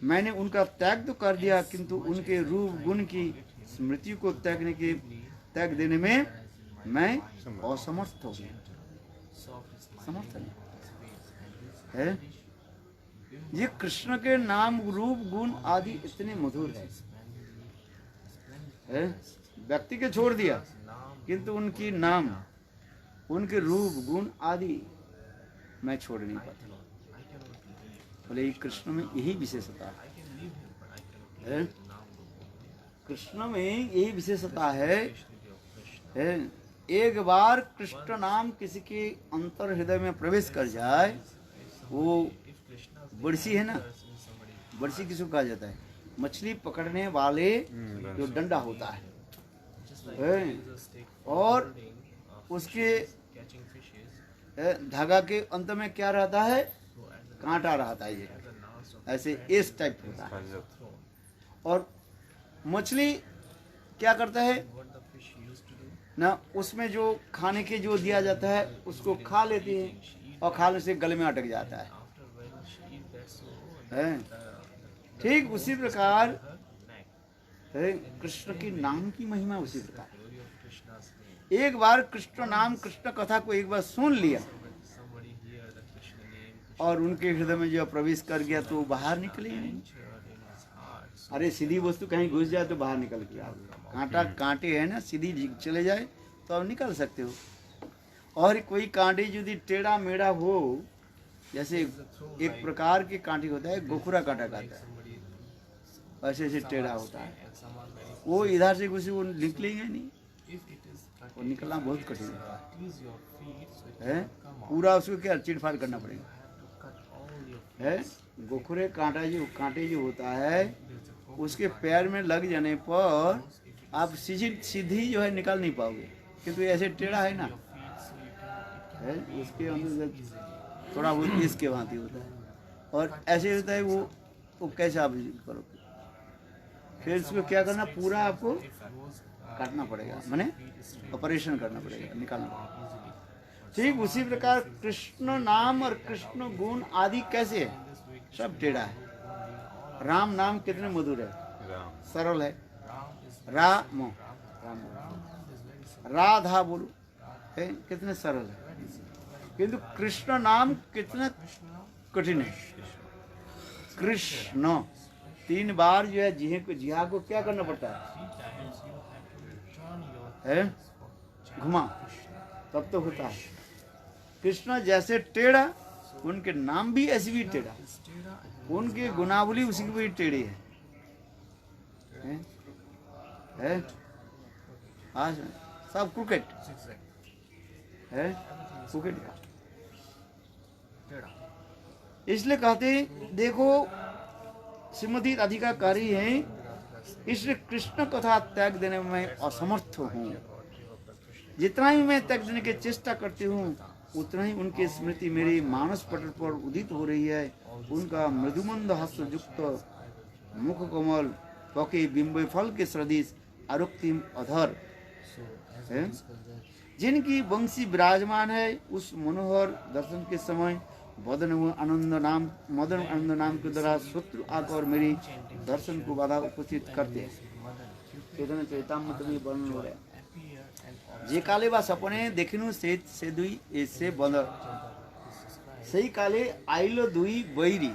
मैंने उनका त्याग तो कर दिया, किंतु उनके रूप गुण की स्मृति को त्याग देने में मैं असमर्थ हो गया। समर्थ है। ये कृष्ण के नाम रूप गुण आदि इतने मधुर है। व्यक्ति के छोड़ दिया, किंतु उनकी नाम उनके रूप गुण आदि मैं छोड़ नहीं पाता। बोले कृष्ण में यही विशेषता है। कृष्ण में यही विशेषता है। एक बार कृष्ण नाम किसी के अंतर हृदय में प्रवेश कर जाए, वो बड़सी है ना, बड़सी किसको कहा जाता है? मछली पकड़ने वाले जो डंडा होता है, और उसके धागा के अंत में क्या रहता है? कांटा रहता है। ये ऐसे इस टाइप होता है। और मछली क्या करता है ना, उसमें जो खाने के जो दिया जाता है उसको खा लेती है और खाने से गले में अटक जाता है। ठीक उसी प्रकार कृष्ण की नाम की महिमा उसी प्रकार। एक बार कृष्ण नाम कृष्ण कथा को एक बार सुन लिया और उनके हृदय में जो प्रवेश कर गया तो बाहर निकले नहीं। अरे सीधी वस्तु कहीं घुस जाए तो बाहर निकल के आओ। कांटे है ना, सीधी चले जाए तो आप निकल सकते हो। और कोई कांटे यदि टेढ़ा मेढ़ा हो, जैसे एक प्रकार के कांटे होता है गोखुरा कांटा कहता है, ऐसे ऐसे टेढ़ा होता है, वो इधर से घुसे वो निकलेंगे नहीं, वो निकलना बहुत कठिन है। पूरा उसको क्या चिड़फाड़ करना पड़ेगा है। गोखुरे कांटे जो होता है उसके पैर में लग जाने पर आप सीधी जो है निकाल नहीं पाओगे, किंतु ऐसे टेढ़ा है ना है, उसके अंदर थोड़ा बहुत इसके भांति होता है और ऐसे होता है वो कैसे आप करोगे? फिर इसको क्या करना, पूरा आपको काटना पड़ेगा, माने ऑपरेशन करना पड़ेगा, निकालना पड़ेगा। ठीक उसी प्रकार कृष्ण नाम और कृष्ण गुण आदि कैसे है? सब टेढ़ा है। राम नाम कितने मधुर है, सरल है। राम राधा बोलो है, कितने सरल है, किंतु कृष्ण नाम कितना कठिन है। कृष्ण 3 बार जो है जिहा को क्या करना पड़ता है? घुमा तब तो होता है। कृष्ण जैसे टेढ़ा, उनके नाम भी ऐसे भी टेढ़ा, उनके गुनावली उसी की भी टेढ़ी है। हाँ सब क्रिकेट है, क्रिकेट का। इसलिए कहते देखो श्रीमती राधिका कह रही हैं इसलिए कृष्ण कथा त्याग देने में मैं असमर्थ हूँ। जितना ही मैं त्याग देने की चेष्टा करती हूँ उतना ही उनकी स्मृति मेरी मानस पटल पर उदित हो रही है। उनका मृदुमंद हास्य युक्त मुख कोमल पके बिंब फल के सदृश आरुक्तिम अधर है, जिनकी वंशी विराजमान है, उस मनोहर दर्शन के समय मदन आनंद नाम के द्वारा शत्रु आकर मेरी दर्शन को बाधा उपस्थित करते हैं। चैतन्य चैतामृत में वर्णन हो रहा है। जे काले बा सपने देखिनु से दुई ऐसे बंदर सही काले आइलो दुई बैरी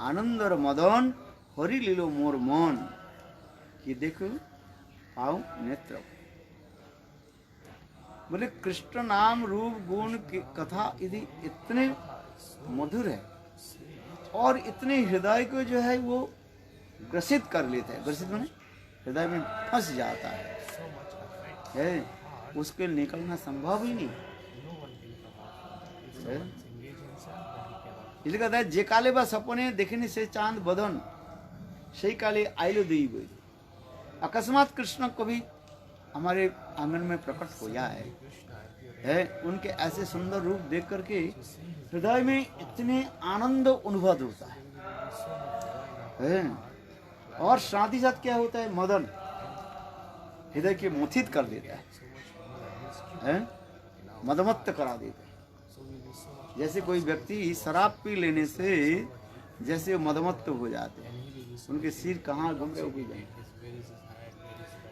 आनंदर मदन हरि लीलो मोर मन कि देखो आओ नेत्र। बोले कृष्ण नाम रूप गुण की कथा यदि इतने मधुर है और इतने हृदय को जो है वो ग्रसित कर लेता है, ग्रसित माने हृदय में फंस जाता है, उसके निकलना संभव ही नहीं है। इसलिए कहता है जे काले बा सपने देखने से चांद बदन सही काले आइलो दुई बैरी। अकस्मात कृष्ण कभी हमारे आंगन में प्रकट हो है, उनके ऐसे सुंदर रूप देख करके हृदय में इतने आनंद अनुभव होता है। और साथ ही साथ क्या होता है, मदन हृदय के मोहित कर देता है, मदमत्त करा देता है। जैसे कोई व्यक्ति शराब पी लेने से जैसे मदमत्त हो जाते हैं, उनके सिर कहाँ घूम रहे हो जाए,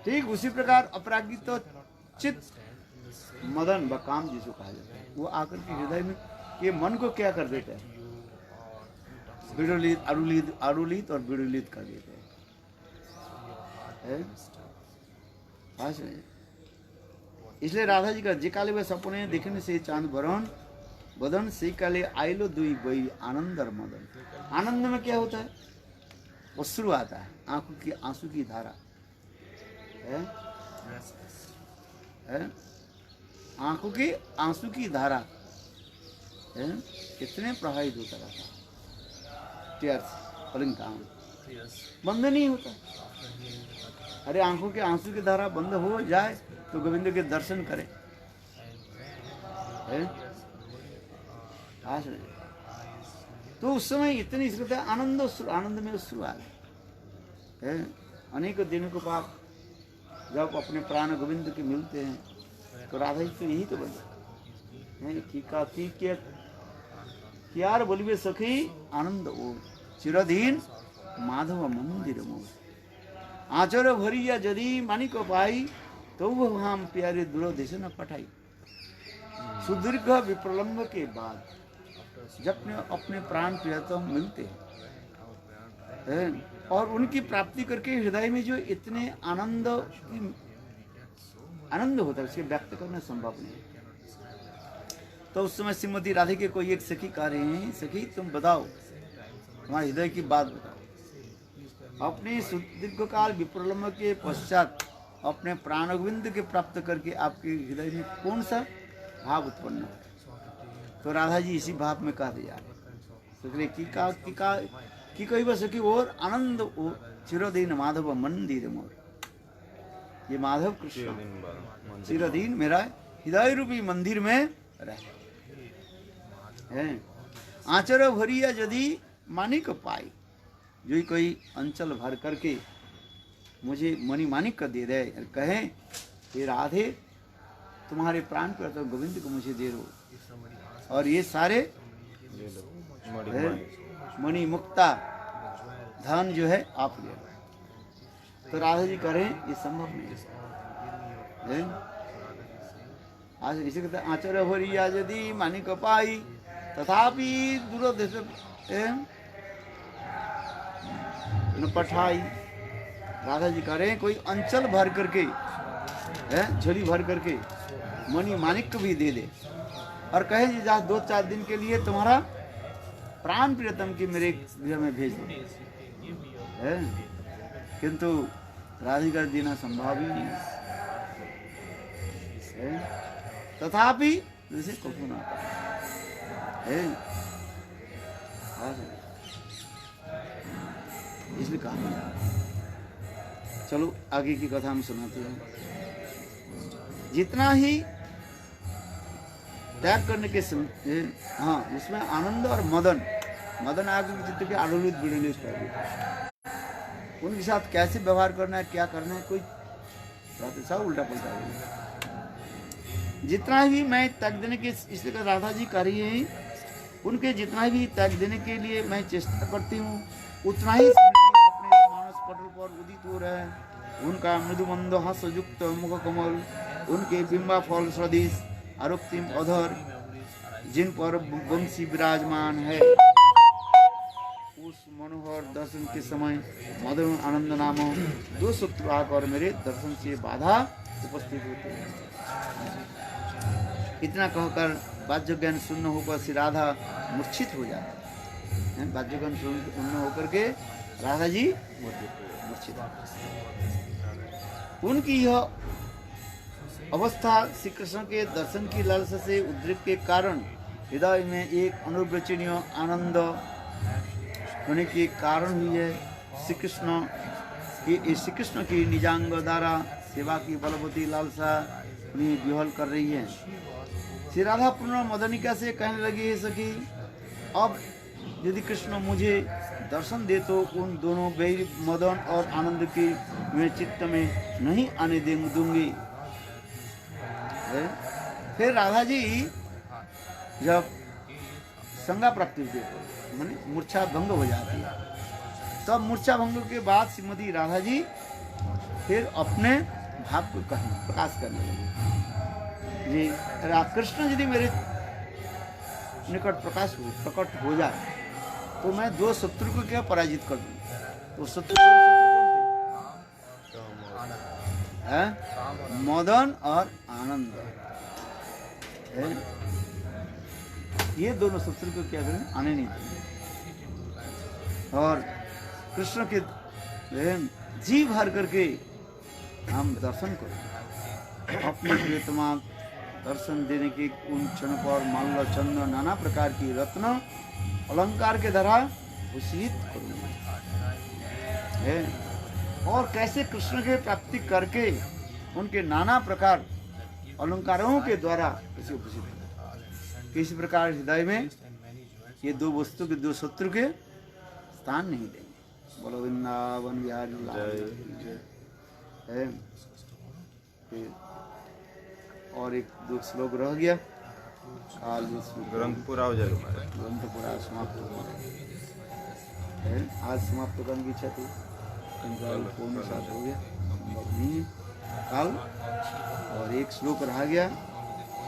ठीक उसी प्रकार अपरागित चित्त मदन व काम जिसको कहा जाता है, वो आकर के हृदय में ये मन को क्या कर देता है, विडोलित आरुलित और विडोलित कर देते हैं। इसलिए राधा जी का जे काले वे सपने देखने से चांद बरन बदन से काले आइलो दुई बई आनंद और मदन। आनंद में क्या होता है, अश्रु आता है, आंखों की आंसू की धारा है? आंखों की आंसू की धारा है? कितने प्रवाहित होता रहता, टीयर्स फॉलिंग डाउन, बंद नहीं होता। अरे आंखों के आंसू की धारा बंद हो जाए तो गोविंद के दर्शन करें, तो उस समय इतनी आनंद में अश्रु आ गए। अनेकों दिनों के बाद जब अपने प्राण गोविंद के मिलते हैं तो राधा जी तो यही तो बने यार बोलिए सखी आनंद ओ चिरधीन माधव मंदिर मोह आचर भरिया यदि मानिक पाई तो वह हम प्यारे दुरोदेश न पठाई। सुदीर्घ विप्रलंब के बाद जब अपने प्राण प्रियतम मिलते हैं और उनकी प्राप्ति करके हृदय में जो इतने आनंद होता है उसे व्यक्त करना संभव नहीं। तो उस समय श्रीमती राधे के कोई एक सखी कह रहे हैं, सखी तुम बताओ, तुम्हारे हृदय की बात बताओ। अपने सुदीर्घ काल विप्रलंब के पश्चात अपने प्राण गोविंद के प्राप्त करके आपके हृदय में कौन सा भाव उत्पन्न है? तो राधा जी इसी भाव में कह दिया कि कही बस सखी और आनंद ओ चिरदीन माधव मंदिर मोर। ये माधव कृष्ण चिरदीन मेरा हृदय रूपी मंदिर में रहे। आचर भरिया यदि मानिक पाई, जो ही कोई अंचल भर करके मुझे मणि मानिक का दे दे, कहे ये राधे तुम्हारे प्राण पर तो गोविंद को मुझे दे दो, और ये सारे मणि मुक्ता धन जो है आप ले लो। तो राधा जी करें ये संभव नहीं है। आज इसे कहते हैं आचर भरिया यदि मानिक पाई तथापि दुरोदेश न पठाई। राधा जी करें कोई अंचल भर करके झोली भर करके मणि मानिक भी दे दे और कहे जी जा 2-4 दिन के लिए तुम्हारा प्राण प्रियतम की मेरे घर में भेज दो, किंतु राधिका देना संभव ही नहीं है। तथापि जैसे कल्पना है, इसलिए कहा चलो आगे की कथा हम सुनाते हैं। जितना ही त्याग करने के हाँ उसमें आनंद और मदन आगे चित्त के आलोलित बिड़लित उनके साथ कैसे व्यवहार करना है, क्या करना है, कोई सब उल्टा पलटा है। जितना भी मैं त्याग देने के, इसलिए राधा जी कह रही है उनके जितना भी त्याग देने के लिए मैं चेष्टा करती हूँ उतना ही अपने मानस पटल पर उदित हो रहा है। उनका मृदुमंद हास्ययुक्त मुख कमल, उनके बिंबा फल सदृश आरोक्तिम अधर जिन पर वंशी विराजमान है, उस मनोहर दर्शन के समय मदन आनंद नाम दो शत्रु आकर मेरे दर्शन से बाधा उपस्थित होते हैं। इतना कहकर वाद्य ज्ञान शून्य होकर श्री राधा मूर्छित हो जाते हैं। वाद्य ज्ञान शून्य होकर के राधा जी मूर्छित। उनकी यह अवस्था श्री कृष्ण के दर्शन की लालसा से उद्रेक के कारण हृदय में एक अनुवचनीय आनंद होने के कारण हुई है। श्री कृष्ण की निजांग द्वारा सेवा की बलवती लालसा उन्हें विहल कर रही है। श्री राधा पूर्ण मदनिका से कहने लगी है सखी, अब यदि कृष्ण मुझे दर्शन दे तो उन दोनों वैरी मदन और आनंद की मेरे चित्त में नहीं आने दूंगी। फिर राधा जी जब संगा प्राप्ति होती है माने मूर्छा भंग हो जाती है, तब मूर्छा भंग के बाद श्रीमती राधा जी फिर अपने भाव को प्रकाश करने लगी। जी कृष्ण यदि मेरे निकट प्रकट हो जाए तो मैं दो शत्रु को क्या पराजित कर दूं। तो शत्रु है मदन और आनंद है, ये दोनों शत्रु को क्या करें आने नहीं देंगे। और कृष्ण के जी भर करके हम दर्शन करें। अपने प्रियतमा दर्शन देने के उन क्षण पर माल्य चंद्र नाना प्रकार की रत्न अलंकार के द्वारा भूषित करूंगा। और कैसे कृष्ण के प्राप्ति करके उनके नाना प्रकार अलंकारों के द्वारा उसे भूषित करूंगा। किसी प्रकार हृदय में ये दो वस्तु के दो शत्रु के स्थान नहीं देंगे। बोलो वृंदावन बिहारी लाल। और एक दो श्लोक रह गया, काल ग्रंथ पूरा हो जाएगा, ग्रंथ पूरा समाप्त हो गया। आज समाप्त करने की इच्छा थी, पूर्ण साथ हो गया नहीं काल। और एक श्लोक रह गया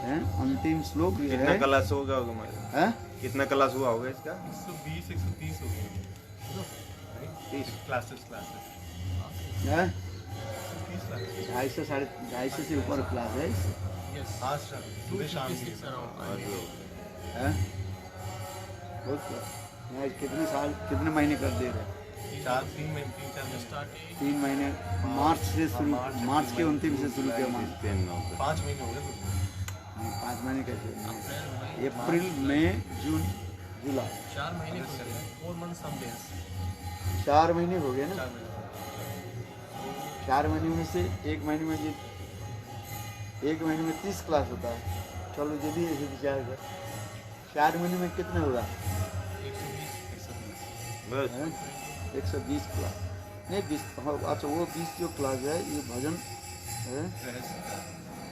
है, अंतिम श्लोक ये कितना है। क्लास होगा है? कितना क्लास हुआ होगा इसका? 120 130 हो गया। 30 क्लासेस है 250 से ऊपर क्लास है। आज सुबह शाम की हैं? बहुत क्लास। मैं कितने साल कितने महीने कर दे रहे? 3 महीने स्टार्ट 3 महीने मार्च से शुरू, मार्च के अंतिम से शुरू किया। 5 महीने हो गए। 5 महीने कैसे? अप्रैल मई जून जुलाई 4 महीने हो गए। 4 मंथ सम डेज 4 महीने हो गए ना। 4 महीने 4 महीने में से एक महीने में एक महीने में 30 क्लास होता है। चलो यदि ऐसे विचार कर 4 महीने में कितने होगा? 120 क्लास नहीं 20। अच्छा वो 20 जो क्लास है ये भजन है,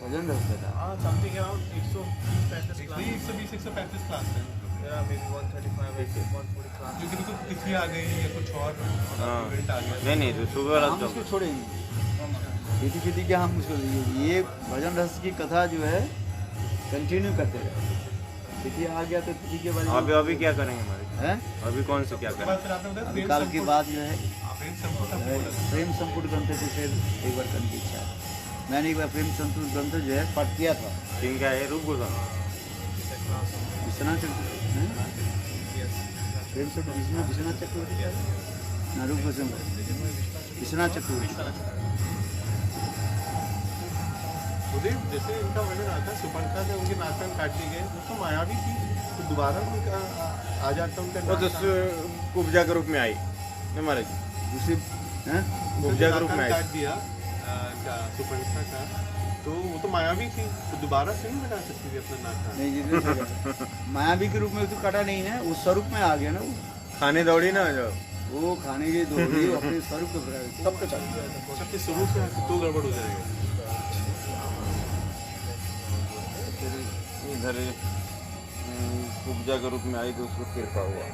भजन रहता था। हाँ समथिंग अराउंड 135 क्लास 135 क्लास है। मेरा मे बी 135 140 क्लास क्योंकि तो तिथि आ गई या कुछ और इवेंट आ गया। नहीं तो सुबह वाला हम उसको छोड़ेंगे खेती के, हम उसको ये भजन रस की कथा जो है कंटिन्यू करते रहे। तिथि आ गया तो तिथि के बाद अभी क्या करेंगे हमारे हैं? अभी कौन से क्या करेंगे? अभी काल के बाद जो है प्रेम संपुट ग्रंथ से फिर एक बार करने की इच्छा है। मैंने एक बार प्रेम संपुट ग्रंथ जो है पाठ किया था। क्या है? रूप गोस्वामी विश्वनाथ चक्रवर्ती प्रेम संपुट विश्वनाथ चक्रवर्ती ना रूप गोस्वामी विश्वनाथ चक्रवर्ती। जैसे इनका वर्णन आता है सुपर्णखा से उनके नाचन काट दी गए तो मायावी थी तो दोबारा उनका आ जाता उनका वो तो कुब्जा के रूप में आई महाराज जी। दूसरी हैं? उपजा ग्रुप में आई। काट दिया क्या सुपर्णिका का, तो वो तो मायावी थी, तो दोबारा से नहीं बना सकती थी अपना नाक काट। नहीं जितने मायावी के रूप में तो कटा नहीं है, उस स्वरूप में आ गया ना वो। खाने दौड़ी ना जब वो खाने की दौड़ी अपने स्वरूप पे प्रयोग तब तो चल गया। सबके शुरू से आके तो गड़बड़ हो जाएगा। इधर उपजा के रूप में आई तो उसको कृपा हुआ।